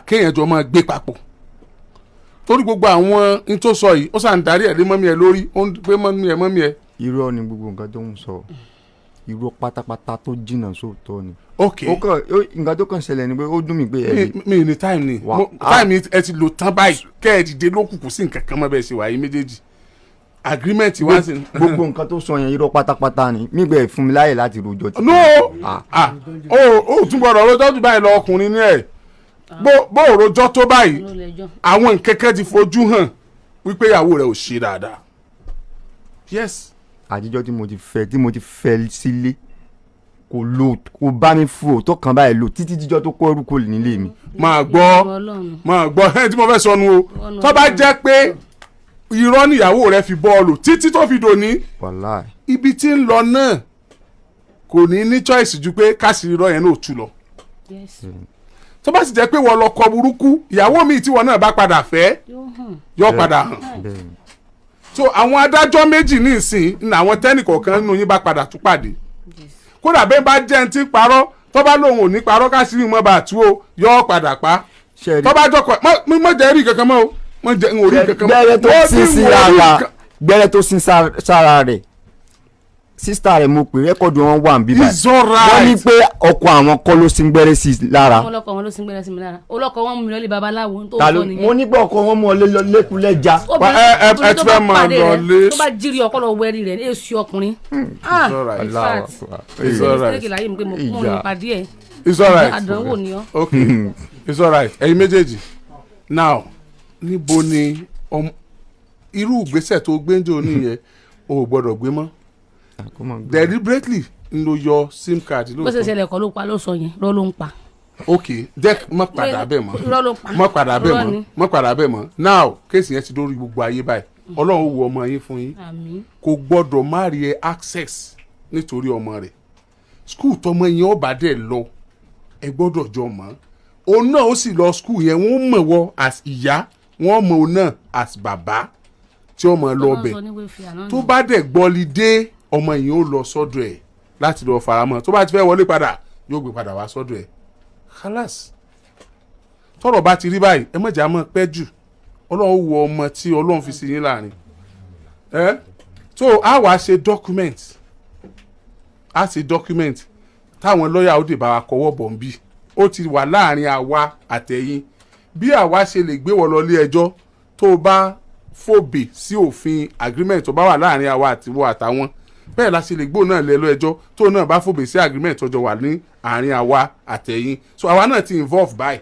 kéèyàn jọ máa gbé papọ̀ torí gbogbo àwọn n tó sọ yìí ó sàn darí ẹ̀ lé mọ́mí ẹ lórí ó ń pé mọ́mí ẹ. irọ́ ni gbogbo nǹkan tó ń sọ irọ́ pátápátá tó jìnnà sóòótọ́ ni. ok nǹkan tó kàn ṣẹlẹ̀ ni pé ó dùn mí pé mi ní time ni time ẹ ti lò tán báyìí kẹ́ ẹ dìde lókùnkùn sí nǹkan kan mọ́ bẹ́ẹ̀ ṣe wà yìí méjèèjì agreement wá sí. gbogbo nǹkan tó sọ yẹn irọ́ pátápátá ni mígbẹ́ fún mi láyè láti rojọ́ ti. no o tún gbọ́dọ̀ rojọ́ tó báyìí lọ ọkùnrin ní ẹ̀ bó rojọ́ tó báyìí àwọn nkẹ́kẹ́ ti fojú hàn wípé ìyàwó rẹ̀ ò ṣe dáadáa. yes. àtijọ́ tí mo ti fẹ́ sílé kò bá mi fún o tó kàn báyìí lò títí jíjọ́ tó kọ́ orúkọ nílé mi. máa gbọ́ ẹ tí mo fẹ́ sọnù o tó bá jẹ́ pé irọ́ níyàwó rẹ̀ fi bọ́ọ̀lù títí tó fi dòní. wàláì. ibi tí ń lọ náà kò ní choice ju pé káàsì irọ́ yẹn náà tú lọ. tó bá sì jẹ́ pé wọ́n lọ kọ burúkú ìyàwó mi tí wọ́n náà bá padà fẹ́ yóò padà hàn. so àwọn adájọ́ méjì ní ìsìn ní àwọn tẹ́nì kọ̀ọ̀kan nínú yín bá padà tún pàdé. kódà bẹ́ẹ̀ bá jẹ́ ẹni tí ń parọ́ tó bá lóun ò ní parọ́ káàsì mọ́ bá tú o yóò padà pa. tó bá jọkọ̀ mọ́ jẹ́ rí kankan mọ́ o wọ́n jẹ́ ń orí kankan mọ́. gbẹ́rẹ́ tó sin sára rẹ̀ sísítà rẹ̀ mo pè rẹ́kọ̀dù wọn wà níbí báyìí. wọ́n ní pé ọkọ àwọn kọ́ ló sin gbẹ́rẹ́ sí lára. ọlọ́kọ̀ wọn ló sin gbẹ́rẹ́ sí mi lára olọ́kọ̀ wọn mú mi lọ́lé babaláwo tó sọ nìyẹn. mo ní pé ọkọ wọn mú ọ lẹ́kùlẹ́já. ẹ ti fẹ́ máa lọ lé. tó bá jírí ọkọ lọ wẹ́rí rẹ̀ ní èsì ọkùnrin. it's alright. àdánwò ni ọ. okay it's alright ẹ̀yin méjèèjì now níbo ni irú ìgbésẹ̀ tó gbẹ́njọ́ nìyẹn o ò gbọ́dọ̀ gbé mọ́ deliberately n lo yọ sim card lóòótọ́. bó ṣe ṣẹlẹ̀ kọ́ ló pa ló sọ yẹn rọ́ ló ń pa. ok jẹ́ mọ́ padà bẹ́ẹ̀ mọ́ mọ́ padà bẹ́ẹ̀ mọ́ now kéèsì yẹn ti dórí gbogbo ayé báyìí ọlọ́run ó wo ọmọ yín fún yín kò gbọ́dọ̀ má rí ẹ access nítorí ọmọ rẹ̀ school tọmọ yẹn ọba dẹ̀ lọ ẹ gbọ́dọ̀ jọ mọ́ òun náà ó sì lọ school yẹn wọ́n mọ̀ wọ́ as ìyá wọ́n mọ̀ òun náà as bàbá tí ọmọ lọ bẹ̀ tó bá dẹ̀ gbọ́lí dé ọmọ yìí ó lọ sọ́dọ̀ ẹ̀ láti lọ faramọ́ tó bá ti fẹ́ wọlé padà yóò gbé padà wá sọ́dọ̀ ẹ̀ khalas tọ́rọ̀ bá ti rí báyìí ẹ mọ̀jà mọ̀ pẹ́ jù ọlọ́run wo ọmọ tí ọlọ́run fi sí yín láàrin so a wàá ṣe document táwọn lọ́ọ̀yà ó dè bá wa kọwọ́ bọ̀ ń bì ó ti wà láàrin àwa àtẹ̀yìn bí àwa ṣe lè gbé wọ́n lọ ilé ẹjọ́ tó bá fòbè sí òfin agreement tó bá wà láàrin àwa àtiwọ́ àtàwọn bẹ́ẹ̀ la ṣe lè gbó náà lẹ́lọ́ ẹjọ́ tó náà bá fòbè sí agreement tó jọ wà ní àárín àwa àtẹ̀yìn so àwa náà ti involve báyìí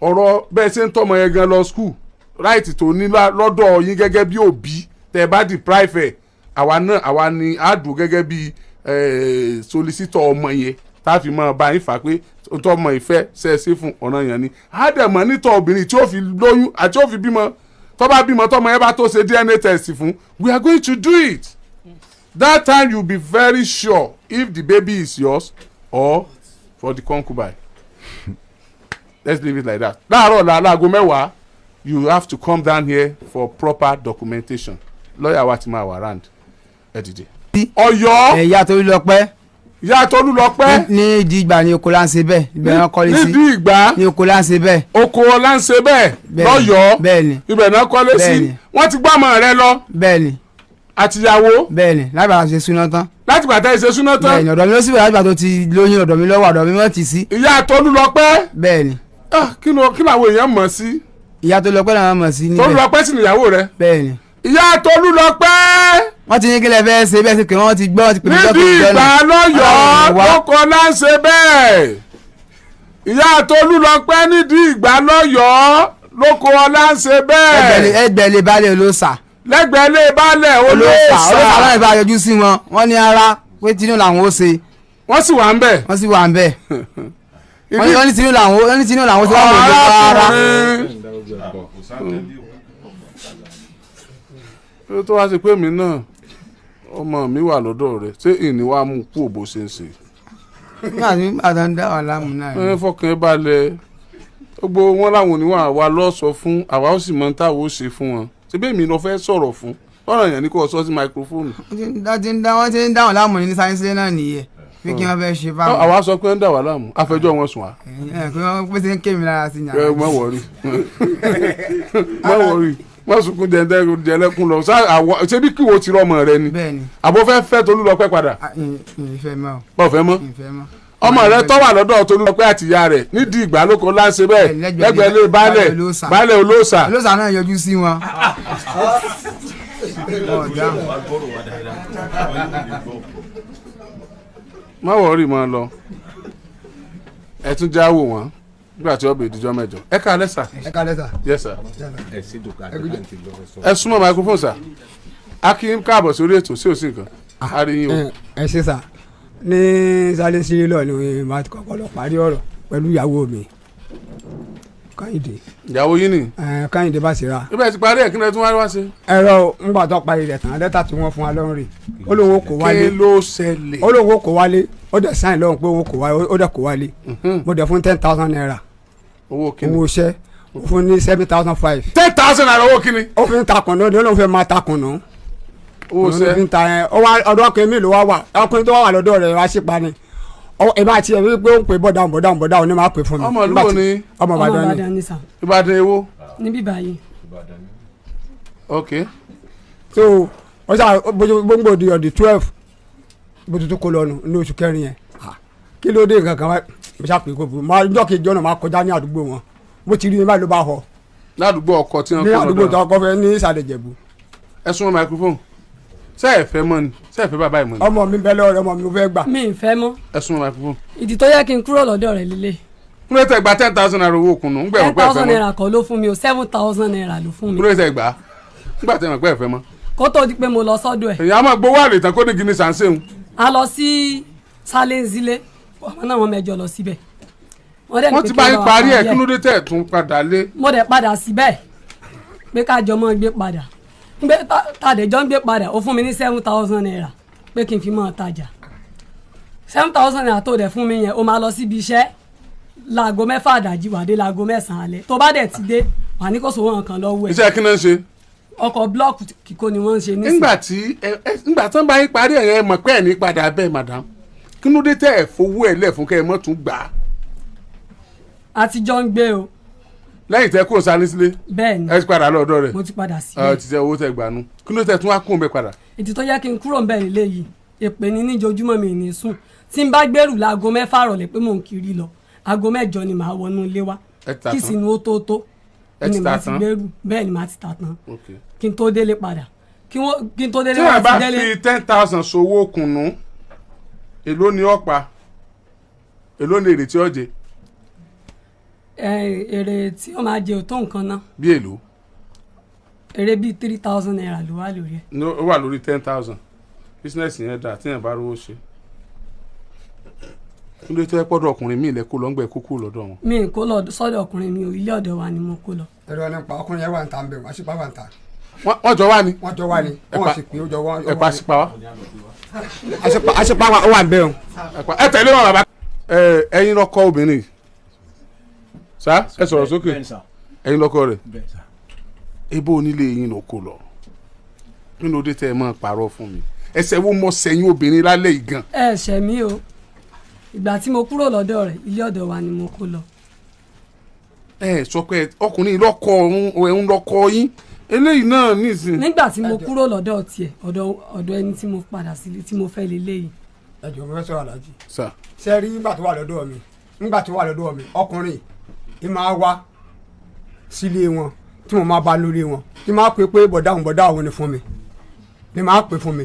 ọ̀rọ̀ bẹ́ẹ̀ ṣe ń tọ́mọ yẹn gan lọ school right tó ní lọ́dọ̀ yín gẹ́gẹ́ bí òbí tẹ́ bá deprive ẹ̀ àwa ni á dùn gẹ́gẹ́ bí solicitor ọmọ yẹn tá a fi mọ bá yín fà pé tọmọ ìfẹ́ ṣe fún ọ̀ràn yẹn ni á dẹ̀ mọ̀ nítọ̀ obìnrin tí ó fi lóyún àti ó fi bímọ tó bá bímọ tọmọ yẹn bá tó ṣe DNA test fún we are going to do it. That time you be very sure if the baby is yours or for the concubine. Let's leave it like that. láàárọ̀ láago mẹ́wàá you have to come down here for proper documentation. Lawyer wa ti máa wà round ẹ dìde. Ọ̀yọ́. ìyá Tolúlọpẹ́. ìyá Tolúlọpẹ́. ní ìdí ìgbà ni oko láǹṣe bẹ́ẹ̀ ibẹ̀ náà kọ́lé sí. nídìí ìgbà ní oko láǹṣe bẹ́ẹ̀. oko láǹṣe bẹ́ẹ̀ lọ́yọ̀ọ́ bẹ́ẹ̀ni ibẹ̀ náà kọ́lé sí wọ́n ti gbọ́ ọmọ rẹ lọ. bẹ́ẹ̀ni àtìyàwó. bẹ́ẹ̀ni láti bàtà ṣe súná tán. láti bàtà ṣe súná tán. bẹ́ẹ̀ni ọ̀dọ̀ mi ló sì wà láti bàtà tó ti lóyún ọ̀dọ̀ mi lọ́wọ́ ọ̀dọ̀ mi wọ́n ti sí. ìyá Tolúlọpẹ́. bẹ́ẹ̀ni. kí làwọn èèyàn mọ̀ sí. ìyá Tolúlọpẹ́ làwọn mọ̀ sí níbẹ̀. Tolúlọpẹ́ sì níyàwó rẹ. bẹ́ẹ̀ni. ìyá Tolúlọpẹ́. wọ́n ti ní kílẹ̀ fẹ́ ṣe bẹ́ẹ̀ sì pé wọ́n ti gbọ́ wọ́n ti pè mí níbi ìgbà lọ́yọ̀ọ́ lóko láǹṣe bẹ́ẹ̀ ìyá Tolúlọpẹ́ nídìí ìgbà lọ́yọ̀ọ́ lóko láǹṣe bẹ́ẹ̀. ẹgbẹ̀lẹ̀ balẹ̀ olóòṣà. lẹ́gbẹ̀lẹ̀ balẹ̀ olóòṣà. olóòṣà náà ìbá yọjú sí wọn wọ́n ní ara pé tinú làwọn ó ṣe. wọ́n sì wà ń bẹ̀. wọ́n sì wà ń bẹ̀. wọ́n ní tinú làwọn ti wà mọ̀ ní ara. ó tó wá sí pé mi náà ọmọ mi wà lọ́dọ̀ rẹ̀ ṣé ìní wa mú kú òbó ṣe ń ṣe. nígbà tí bàtà ń dá wà láàmú náà. ẹ fọkàn ẹ balẹ̀ gbogbo wọn làwọn oníwà wa lọ sọ fún àwa ó sì mọ táwọn ó ṣe fún wọn ṣebí èmi lọ fẹ́ sọ̀rọ̀ fún ọ̀rọ̀ yẹn ni kò sọ sí máikrófóònù. wọ́n ti ń dá wọn láàmú ní sáyẹ́nsì náà nìyẹn bí kí wọ́n fẹ́ ṣe fáwọn. àwa sọ pé ń dà wá láàmú afẹjọ́ wọn sùn wá. pé wọ́n pèsè ń ké mi lára sí i. má wọrí má wọrí má sunkún jẹlẹkùn lọ ṣé bí kí wo ti rọmọ rẹ ni àbò fẹ́ Tolúlọpẹ́ padà. ìfẹ́ mọ́. ọ̀fẹ́ mọ́ ọmọ rẹ tó wà lọ́dọ̀ Tolúlọpẹ́ àtìyá rẹ̀ nídìí ìgbà lóko láǹṣe bẹ́ẹ̀ lẹ́gbẹ̀lẹ́ baálẹ̀ olóòṣà. olóòṣà náà yọjú sí wọn. má wọrí máa lọ ẹ tún já wò wọ́n nígbà tí ọbẹ̀ ìdíjọ́ mẹ́jọ ẹ ká lẹ́sà. ẹ ká lẹ́sà. yes sir. ẹ súnmọ́ microphone sir. akin káàbọ̀ sórí ètò sí òsì nǹkan. a rí yín o. ẹ ṣe sà ní sálẹ̀ sí lọ ni màá kọ́kọ́ lọ parí ọ̀rọ̀ pẹ̀lú ìyàwó mi Káyìndé. ìyàwó yín ni. Káyìndé bá ṣe ra. ibẹ̀ ti parí ẹ̀ kí ni tún wá ṣe. ẹ̀rọ ńgbà tó parí rẹ̀ tán lẹ́tà tí wọ́n fún wa lọ́rùn rè olówó kò wálé. kí ló ṣẹlẹ̀. olówó kò wálé ó dẹ̀ sáyìn lọ́rùn pé owó kò wálé ó dẹ̀ kò wálé. mo dẹ̀ fún 10,000 naira. owó kíni. owó iṣẹ́ ó fún ní 7,500. 10,000 naira owó kíni. ó fi ń takùn náà ó lóun fẹ́ máa takùn náà. owó iṣẹ́. ó fi ń ta ẹ ọdún ọkùnrin mi ló wá ọkùnrin tó wà lọ́dọ̀ rẹ̀ wá sípa ni ìbá àti ẹ̀rí pé ó ń pè bọ̀dáhùn ní máa pè fún mi. ọmọ ìlú wo ni. ọmọ Ìbàdàn ni. Ìbàdàn èwo. níbí báyìí. ok. so wọ́n sá gbogbo di ọ̀dì 12 bó tuntun kó lọ́nu ní oṣù kẹrin yẹn kí ló dé nǹkan kan wá mo ṣàpè kó burú máa jọ́ kejì ọ̀nà máa kọjá ní àdúgbò wọn mo ti rí mi báyìí ló bá họ. ládùúgbò ọkọ tí wọn kọ ní lọ́dọ̀ àdúgbò tó ọkọ fẹ́ ní ìsàlẹ̀ Ìjẹ̀bú. ẹ súnmọ́ microphone ṣé ẹ fẹ́ mọ́ ni ṣé ẹ fẹ́ bàbá ẹ̀ mọ́ ni. ọmọ mi bẹ lọ́rẹ̀ ọmọ mi ò fẹ́ gbà. mi ì fẹ́ mọ́. ẹ súnmọ́ microphone. ìdí tó yẹ kí n kúrò lọ́dọ̀ rẹ̀ líle. kúrò tẹ gba 10,000 naira owó kùnú ńgbẹ mọ̀ pé ẹ fẹ́ mọ́. 10,000 naira kọ́ ló fún mi o 7,000 naira ló fún mi. kúrò tẹ gbà ńgbà tẹ mọ̀ pé ẹ fẹ́ mọ́. kó tó di pé mo lọ sọ́dọ̀ ẹ̀. èyàn á máa gbowó àlè tán kó ní gíní sàǹsẹ̀hún. a lọ sí Sálẹ́ńzílé ọmọ náà wọ́n mẹ́jọ lọ síbẹ̀. wọ́n ti bá yín parí ẹ̀ kí ló dé tẹ̀ tún padà lé. mo dẹ̀ padà síbẹ̀ pé kájọ mọ́ gbé padà tàdéjọ́ ń gbé padà ó fún mi ní 7,000 naira pé kí n fi mọ́ tajà 7,000 naira tó dẹ̀ fún mi yẹn o máa lọ síbi iṣẹ́ láago 6 àdájí wà dé láago 9 alẹ́ tó bá dẹ̀ ti dé wà ní kó sówó nǹkan lọ́wọ́ ẹ̀. iṣẹ́ kí náà ń ṣe. ọkọ̀ blọọkù kíkó ni wọ́n ń ṣe nísìnyí. nígbà tí wọ́n bá yín parí ẹ̀ yẹn mọ̀ pé ẹ̀ ní padà bẹ́ẹ̀ madam kí ló dé tẹ̀ ẹ̀ fowó ẹ̀ lẹ̀ fún kẹ́ ẹ mọ́ tún gbà á. àtijọ́ ń gbé o. lẹ́yìn tẹ́ kúrò sáré sílé. bẹ́ẹ̀ni ẹ ti padà lọ́dọ̀ rẹ̀. mo ti padà sílé. ti tẹ owó tẹ gbà nù kí ló tẹ tún wá kún un bẹ padà. ìdí tó yẹ kí n kúrò ń bẹ̀ nílé yìí èpè ní níjojúmọ́ mi ní sùn tí n bá gbèrú láago 6 rọ̀lẹ́ pé mò ń kiri lọ aago 8 ni màá wọnú ilé wa kí sínú ó tó ni màá ti gbèrú bẹ́ẹ̀ ni màá ti tà tán kí n tó délé padà kí n tó délé tí wọ́n bá fi 10,000 sowó kùnú èló ni ọ̀pá èló ni èrè tí ó jẹ. èrè tí ó máa jẹ ò tó nǹkan náà. bí èló. èrè bíi 3,000 naira ló wà lórí ẹ. ó wà lórí 10,000 bísínẹ́sì yẹn dà tíyẹn bá rówó ṣe. nílé tó yẹ pọ́dọ̀ ọkùnrin mi ilẹ̀ kó lọ ń gbẹ kókó lọ́dọ̀ wọn. mi kó lọ sọ́dọ̀ ọkùnrin mi ò ilé ọ̀dọ̀ wa ni mo kó lọ. ẹ̀rọ nípa ọkùnrin yẹn wà ń ta ń bẹ̀ wá sípà wà ń ta. wọ́n jọ wá ni. wọ́n jọ wá ni wọ́n sì pé ó jọ wọ́n. ẹ pa sípa wa. àṣepa wà ń bẹ̀ o. ẹ tẹ̀lé wọn bàbá. ẹ̀yin lọkọ obìnrin sá ẹ sọ̀rọ̀ sókè ẹ̀yin lọkọ rẹ̀ ebo onílé yín ló kó lọ nínú òde tẹ ẹ máa parọ́ fún mi ẹsẹ̀ wo mọ sẹ́yìn obìnrin lálẹ́ yìí gan. ẹ ṣẹ̀ mí o ìgbà tí mo kúrò lọ́dọ̀ rẹ̀ ilé ọ̀dọ̀ wa ni mo kó lọ. ẹ sọ pé ọkùnrin lọkọ ọ̀hún lọkọ yín eléyìí náà nísìn. nígbà tí mo kúrò lọ́dọ̀ tiẹ̀ ọ̀dọ̀ ẹni tí mo padà sílé tí mo fẹ́ lélẹ́yìí. ẹ jọ̀ọ́ mo fẹ́ sọ̀rọ̀ aláàjì. sà. ṣe rí nígbà tó wà lọ́dọ̀ mi ọkùnrin ì máa wá sílé wọn tí mo máa bá lórí wọn tí máa pè pé bọ̀dá òun ni fún mi ni máa pè fún mi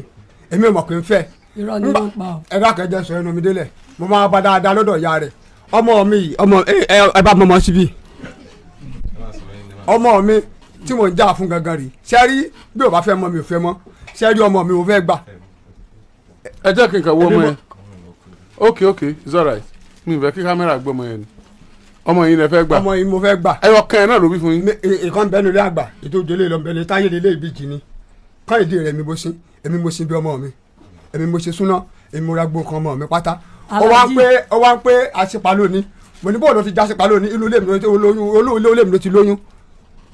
èmi ò mọ̀ pé ń fẹ́. irọ́ ni wọ́n pa ọ́. ẹ bá kẹjẹ sọ ẹnu mi délẹ̀ mo máa bá dáadáa lọ́dọ̀ ìyá rẹ̀ ọmọ mi yìí ẹ bá mọ̀mọ́ síbí ọmọ mi tí mò ń jà fún gangan rí sẹ́rí bí o bá fẹ́ mọ́ mi ò fẹ́ mọ́ sẹ́rí ọmọ mi ò fẹ́ gbà. ẹ jẹ́ kí n kà wọ́ ọmọ yẹn ok it's alright mi ò fẹ́ kí kámẹ́rà gbọ́ ọmọ yẹn ni ọmọ yìí lẹ fẹ́ gbà. ọmọ yìí mo fẹ́ gbà. ẹyọ kan yẹn náà ló bí fún yín. ìkan bẹ́ẹ̀ nílé àgbà ètò ìjọlé lọ bẹ́ẹ̀ táyé lélẹ́ ìbejì ni kán ìdí rẹ̀ mi bó sí èmi mo sí bí ọmọ mi èmi mo ṣe súná èmi mo ra gbó kan ọmọ mi pátá. ó wá ń pé àṣepa lónìí mo ní bóòlù ti já àṣepa lónìí inú ilé mi ló ti lóyún.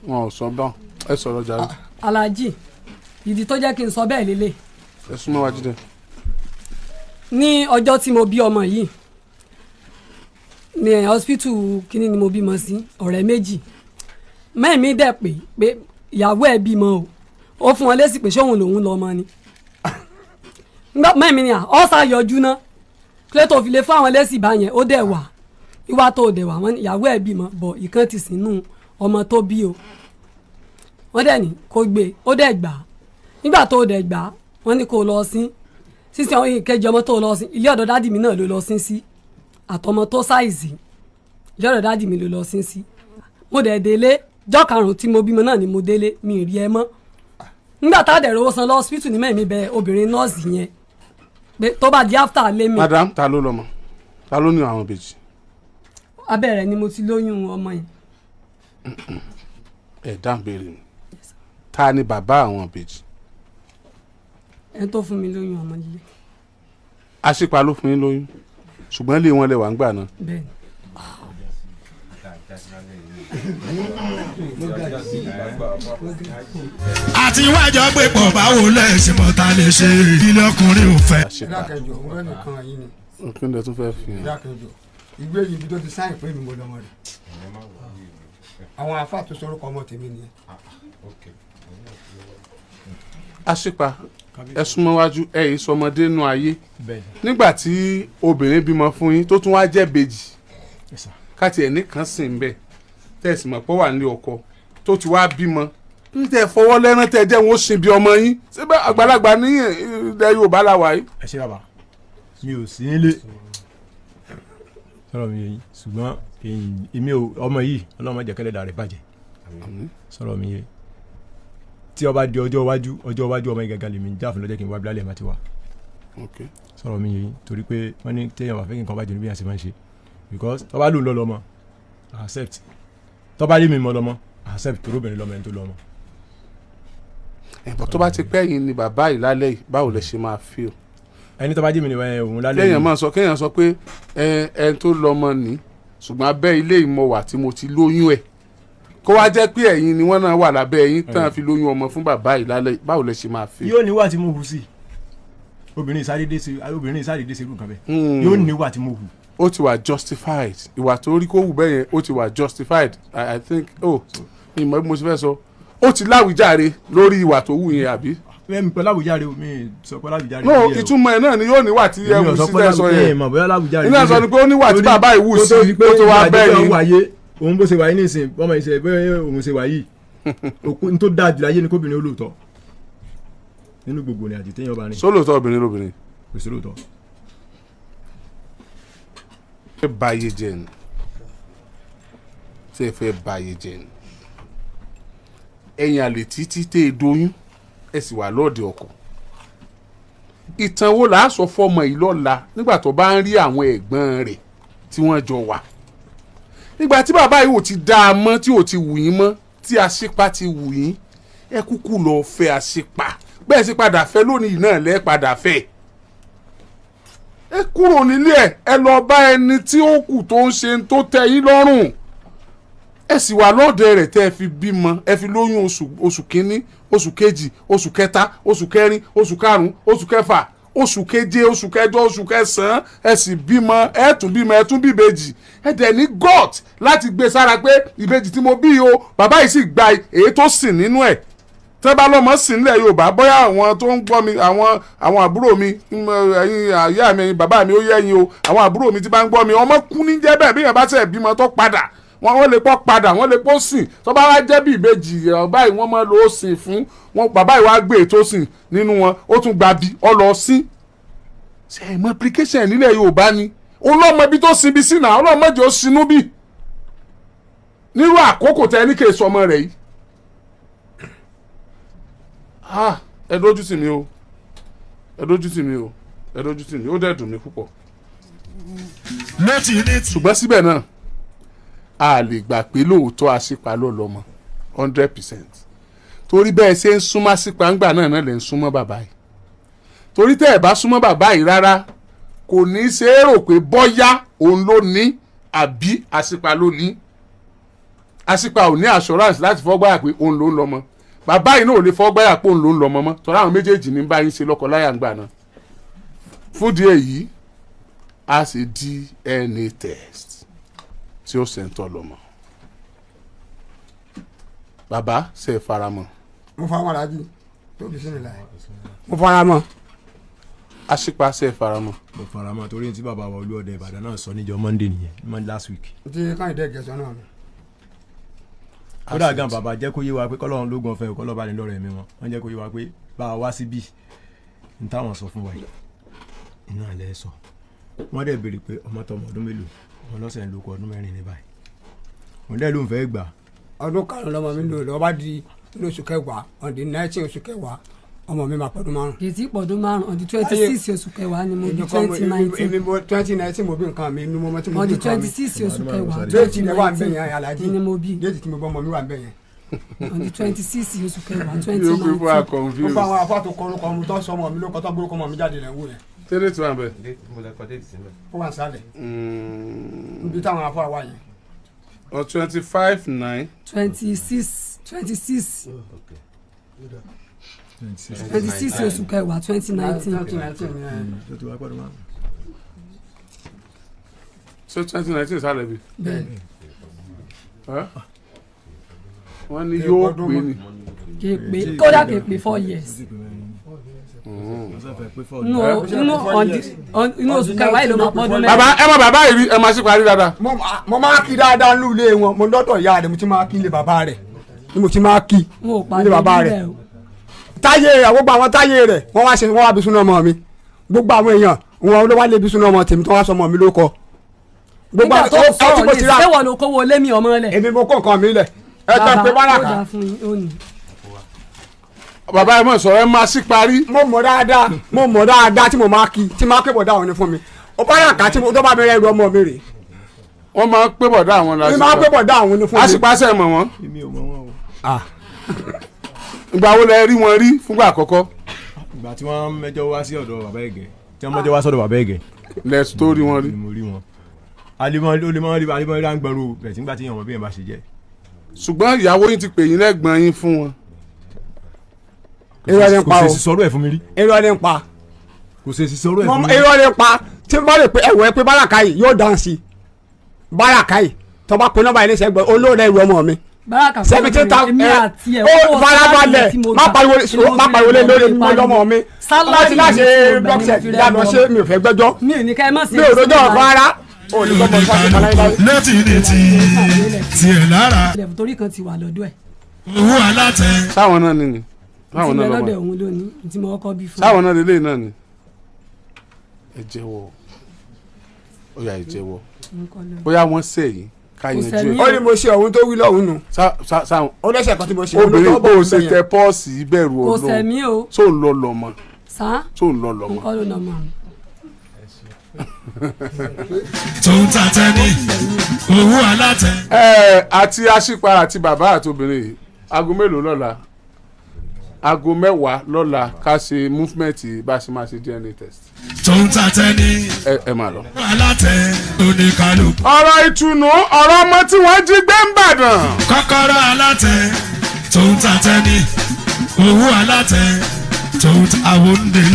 wọn ò sọ bá ẹ sọ̀rọ̀ jàre. Alhaji ìdí tó jẹ́ kí n sọ bẹ́ẹ̀ lélẹ̀. ẹ súnmọ́ wájú dẹ. ní ọjọ́ tí mo bí ọmọ yìí ní hospital kínní ni mo bímọ sí ọ̀rẹ́ méjì mẹ́ẹ̀mí dẹ̀ pé ìyàwó ẹ̀ bímọ o ó fún wọn lésì pé sóhun lòun lọ́mọ ni mẹ́ẹ̀mí ni ọ̀sà yọjú ná kílẹ̀ tó fi lè fún àwọn lésì báyẹn ó dẹ̀ wà ìwà tó dẹ̀ wà wọn ìyàwó ẹ̀ bímọ bọ̀ ìkan ti sínú ọmọ tó bí o wọ́n dẹ̀ ní kó gbé ó dẹ̀ gbà nígbà tó dẹ̀ gbà wọ́n ní kó lọ sí sísè àwọn ìkẹjọ ọmọ tó lọ sí ilé ọ̀dọ̀ dádì mi náà ló lọ sí àtọmọ tó ṣàìsí ilé ọ̀dọ̀ dádì mi ló lọ sí mo dẹ̀ délé jọ́ karùn-ún tí mo bímọ náà ni mo délé mi ì rí ẹ mọ́ nígbà tá a dẹ̀ rówó san lọ hospital ní mẹ́rin bẹ obìnrin nọ́ọ̀sì yẹn pé tó bá di after lé mi. madam ta ló lọ́mọ ta ló ní àwọn ìbejì. abẹ́rẹ́ ni mo ti lóyún ọmọ yẹn. ẹ dáhùn béèrè mi ta ni bàbá àwọn ìbejì. ẹni tó fún mi lóyún ọmọ yìí. àṣìpa ló fún yín lóyún ṣùgbọ́n ilé wọn lè wà ń gbà náà. bẹ́ẹ̀ni. àti iwájọ pé pọ̀ báwo lẹ́sìn mọ́ta lè ṣe ilé ọkùnrin ò fẹ́. ìdákẹ́jọ òun rẹ̀ nìkan yìí ni. ìpínlẹ̀ tún fẹ́ fi hàn. ìdákẹ́jọ ìgbé yìí ibi tó ti sáyìn pé mi mo lọ́mọ rẹ̀ àwọn afá tó sọ̀rọ̀ kọ́ ọmọ tèmi nìyẹn. àṣìpa ẹ súnmọ́ wájú ẹ yìí sọmọdé nù ayé nígbà tí obìnrin bímọ fún yín tó tún wá jẹ́ bèjì káti ẹ̀ nìkan sì ń bẹ̀ tẹ̀sí mọ̀ pọ̀ wà nílé ọkọ tó ti wá bímọ ní tẹ̀ fọwọ́ lẹ́rán tẹ̀ jẹ́ wọn ó sin bí ọmọ yín síbẹ̀ àgbàlagbà ní ilẹ̀ Yorùbá la wà yìí. ẹ ṣe bàbá mi ò sí nílé sọ̀rọ̀ mi yẹn ṣùgbọ́n èmi ò ọmọ yìí ọlọ́mọ jẹ́ kẹ́lẹ́dà rẹ̀ bàjẹ́ sọ̀rọ̀ mi yẹn tí ó bá di ọjọ́ iwájú ọmọ ìgàgà lèmi ń jà fún lọ́jọ́ kí n wá bílálẹ̀ má ti wá sọ̀rọ̀ mi yẹn torí pé wọ́n ní téèyàn bá fẹ́ kí nǹkan bá jẹ́ níbi àti máa ń ṣe because tó bá lù lọ lọ́mọ accept tó bá rí mi mọ́ lọ́mọ accept tó róbìnrin lọ́mọ ẹni tó lọ́mọ. ẹ̀bọ̀ tó bá ti pẹ́ yìí ni bàbá yìí lálẹ́ yìí báwo lẹ ṣe máa feel. ẹni tó bá jí mi ni òun lálẹ́ yìí. kéèyàn sọ pé ẹni tó lọ́mọ ní ṣùgbọ́n abẹ́ ilé ìmọ̀wà tí mo ti lóyún ẹ̀ kó wá jẹ́ pé ẹ̀yin ni wọ́n náà wà lábẹ́ ẹ̀yin tán fi lóyún ọmọ fún bàbá yìí lálẹ́ báwo lẹ ṣe máa feel. yóò níwà tí mo hù sí obìnrin ìsáré dé sí irú nǹkan bẹ́ẹ̀ yóò níwà tí mo hù. ó ti wà justified ìwà tó rí kó wù bẹ́ẹ̀ yẹn ó ti wà justified I think ìmọ̀ bí mo ti fẹ́ sọ ó ti láwùjáre lórí ìwà tó wù yẹn àbí. mi pẹ́ láwùjáre o mi sọ pé láwùjáre. no ìtumọ̀ ẹ̀ náà ni yóò níwà tí ẹ wù sí fẹ́ sọ yẹn nígbà sọ ni pé ó níwà tí bàbá ìwù sí ó tó wá bẹ́ẹ̀ yìí. òun bó ṣe wà yìí nísìnyí bọ́mọ ìṣe bẹ́ẹ̀ òun ṣe wà yìí n tó dáa jù láyé ni kóbìnrin olóòótọ́ nínú gbogbo ní àjètè yẹn ọba ni. sólóòótọ́ obìnrin lóbìnrin. kò sí lóòótọ́. fẹ́ báyé jẹ́ ni ṣé fẹ́ báyé jẹ́ ni ẹ̀yìn àlè títí tẹ́ ẹ doyún ẹ sì wà lọ́ọ̀dẹ ọkọ ìtàn wo là á sọ fọmọ yìí lọ́la nígbà tó bá ń rí àwọn ẹ̀gbọ́n rẹ̀ tí wọ́n jọ wà nígbà tí bàbá yìí ò ti dá a mọ́ tí ò ti wù yín mọ́ tí àṣìpa ti wù yín ẹ kúkú lọ fẹ́ àṣìpa bẹ́ẹ̀ sì padà fẹ́ lónìí náà lẹ́ padà fẹ́ ẹ kúrò nílé ẹ lọ bá ẹni tí ó kù tó ń ṣe tó tẹ́ yín lọ́rùn ẹ sì wà lọ́ọ̀dẹ rẹ̀ tẹ́ ẹ fi bímọ ẹ fi lóyún oṣù kínní oṣù kejì oṣù kẹta oṣù kẹrin oṣù karùn-ún oṣù kẹfà oṣù keje oṣù kẹjọ oṣù kẹsàn-án ẹ sì bímọ ẹ tún bímọ ẹ tún bí ìbejì ẹ dẹ̀ ní gut láti gbé sára pé ìbejì tí mo bí o bàbá yìí sì gba èyí tó sìn nínú ẹ̀ tẹ́ bá lọ́mọ sìn nílẹ̀ Yorùbá bóyá àwọn tó ń gbọ́ mi àwọn àbúrò mi ẹ̀yin àyà mi ẹ̀yin bàbá mi ó yẹ ẹ̀yin o àwọn àbúrò mi tí bá ń gbọ́ mi ọmọ kú ní jẹ́ bẹ́ẹ̀ bí yẹn bá tẹ̀ bímọ tó padà wọ́n lè pọ́ padà wọ́n lè pọ́ sìn tó bá wá jẹ́ bí ìbejì báyìí wọ́n máa lọ sìn fún wọn bàbá yìí wá gbé ètò sìn nínú wọn ó tún gba bí ọ lọ sí ṣe é multiplication nílẹ̀ Yorùbá ni ọlọ́mọ ibi tó sinbi sí náà ọlọ́mọ jẹ́ ó sinú bí nírú àkókò tẹ ní kèé sọmọ rẹ̀ yìí ẹ dójú tì mí o ẹ dójú tì mí o ẹ dójú tì mí ó dẹ̀ dùn mí púpọ̀ ṣùgbọ́n síbẹ̀ náà a lè gbà pé lóòótọ́ àṣìpa ló lọ́mọ 100% torí bẹ́ẹ̀ ṣe ń súnmọ́ àṣìpa ńgbà náà lè ń súnmọ́ bàbá yìí torí tẹ́ ẹ̀ bá súnmọ́ bàbá yìí rárá kò ní ṣe é rò pé bọ́yá òun ló ní àbí àṣìpa ló ní àṣìpa ò ní assurance láti fọ́gbáyà pé òun ló ń lọ́mọ bàbá yìí náà ò lè fọ́gbáyà pé òun ló ń lọ́mọ mọ́ torí àwọn méjèèjì ní bá yín ṣe lọ́kọ láyà ńgbà náà fúndìí èyí a ṣe DNA test tí ó ṣẹ̀ńtọ́ lọ́mọ bàbá ṣe faramọ́. mo fara mọ́ alájí tó fi sínú láyé mo fara mọ́. àṣìpa ṣe faramọ́. mo faramọ́ torí tí bàbá wa Olúọdẹ Ìbàdàn náà sọ níjọ́ Monday nìyẹn last week. ti káyọ̀dé gẹ̀ẹ́sọ náà ni. kódà gan bàbá jẹ́ kó yé wa pé kọ́lọ́run lóògùn ọ̀fẹ́ kọ́lọ́ bá ní lọ́rọ̀ ẹ̀mí wọn wọ́n jẹ́ kó yé wa pé bá a wá síbí n táwọn sọ fún wa yìí iná ilẹ̀ sọ wọ́n dẹ̀ béèrè pé ọmọ tọmọ ọdún mélòó wọn lọ́sẹ̀ ń lo ọdún 4 ní báyìí wọ́n dẹ̀ ló ń fẹ́ gbà. ọdún karùn-ún lọmọ mi lò lọ́wọ́ bá di ní oṣù kẹwàá on the 19 oṣù kẹwàá ọmọ mi máa pọ̀dún 5. kì í ti pọ̀dún 5 on the 26 oṣù kẹwàá ni mo bí 2019. 2019 mo bí nǹkan mi inú mọ́mọ́ tí mo on bí the nǹkan mi. 26 oṣù kẹwàá déètì ni wà ń bẹ̀ yẹn alájí ni mo bí déètì tí mo bọ́ ọmọ mi wà ń bẹ̀ yẹn. on the 26 oṣù kẹwàá you people are 2019. confused. gbogbo àwọn afọ àtòkọ orúkọ ọmọ tó sọ ọmọ mi ló kọ́ tó gbórúkọ ọmọ mi jáde lẹ̀ ń wò yẹn. tẹ́lẹ̀ tí wọ́n bẹ̀. ó wà sálẹ̀ níbi táwọn afọ àwa yẹn. on 25/9. 26 oṣù kẹwàá 2019. 2019 yẹn. so 2019 sálẹ̀ bí. bẹ́ẹ̀ni wọ́n ní yóò pè ní. kéèpé kódà kéèpé 4 years. inú oṣù kẹwàá yìí ló máa pọ́dún mẹ́rin. bàbá ẹ mọ bàbá yìí rí ẹ máa sì parí dáadáa. mo máa kí dáadáa ní ilé wọn mo lọ́dọ̀ ìyá rẹ̀ mo ti máa kí ilé bàbá rẹ̀ ni mo ti máa kí ilé bàbá rẹ̀. táyé rẹ̀ gbogbo àwọn táyé rẹ̀ wọ́n wá bí súná ọmọ mi gbogbo àwọn èèyàn wọn ló wá lé bí súná ọmọ tèmi tó wá sọ ọmọ mi ló kọ. gbogbo nígbà tó sọ̀rọ̀ ní sẹ́wọ̀n ló kówó lé mi ọmọ lẹ̀. èmi mo kó nǹkan mi lẹ̀ ẹ tẹ́ pé báràkà. bàbá ẹ mọ̀ sọ̀rọ̀ ẹ máa sì parí. mo mọ̀ dáadáa tí mo máa kí tí máa pé bọ̀dá òun ni fún mi ó báràkà tí mo tó bá mi rẹ́ ẹrù ọmọ mi rè. wọ́n máa pé bọ̀dá àwọn lásìkò. mi máa pé bọ̀dá òun ni fún mi. àṣìpàṣẹ mọ̀ wọ́n. èmi ò mọ wọn o. ìgbà wo lẹ rí wọn rí fúngbà àkọ́kọ́. ìgbà tí wọ́n mẹ́jọ wá sí ọ̀dọ̀ bàbá ẹ̀gẹ́ tí wọ́n mẹ́jọ wá sọ́dọ̀ bàbá ẹ̀gẹ́. lẹ́sì tó rí wọn rí. mo rí wọn. alimọ̀ rí à ń gbọ́rú rẹ̀ tí nígbà tí yẹn bí yẹn bá ṣe jẹ́. ṣùgbọ́n ìyàwó yín ti pè yín lẹ́gbọ̀n yín fún wọn. irọ́ ni ń pa o kò sì sọ̀rọ̀ ẹ̀ fún mi rí. irọ́ ni ń pa. kò sì sọ̀rọ̀ ẹ̀ fún mi rí. irọ́ ni ń pa tí n bá lè pe ẹ̀wọ̀ ẹ pé báràkà yìí yóò dán sí i báràkà yìí tó bá pe nọ́mbà yìí ní sẹ́gbẹ̀ olóòrè ìwé ọmọ mi. báràkà fún mi ó farabalẹ̀ má pariwo lé lórí ọmọ mi láti láti bọ́ọ̀sẹ̀ ìyànà ṣé mi ò fẹ́ gbẹ́jọ́ mi ò ní ká ẹ má ṣe mi ò rojọ́ ọ̀fọ̀ ara létí ní tiẹ̀ lára. torí kan ti wà lọ́dọ̀ ẹ̀. owó alátẹ. sáwọn náà ni sáwọn náà lọ́dọ̀ lọ́wọ́ òun lónìí tí mo kọ́ bí fún. sáwọn náà lélẹ́yìn náà ni. ẹ jẹ́wọ́ ó yá ẹ jẹ́wọ́ bóyá wọ́n sẹ̀ yìí ká yanjú ẹ̀. ó ní mo ṣe ohun tó wí lọ́hùn nù. sáwọn ó lẹ́sẹ̀ kan tí mo ṣe. obìnrin bó o ṣe tẹ pọ́ọ̀sì ìbẹ̀rù kò Ọlọ́run sẹ̀mí o. tó ń lọ lọ́mọ. tó ń lọ lọ́mọ. nǹkan ló nà mọ́ àwọn. tó ń ta tẹ́ni owó alátẹ. àti aṣípa àti bàbá àti obìnrin yìí aago mélòó lọ́la aago 10 lọ́la ká ṣe movement bá a ṣe máa ṣe DNA test. tó ń ta tẹ́ni ẹ máa lọ. alátẹ oníkálukú. ọ̀rọ̀ ìtùnú ọ̀rọ̀ ọmọ tí wọ́n jí gbé ń bàdàn. kọ́kọ́rọ́ alátẹ tó ń ta tẹ́ni owó alátẹ tó ń ta àwọn òǹdè lọ.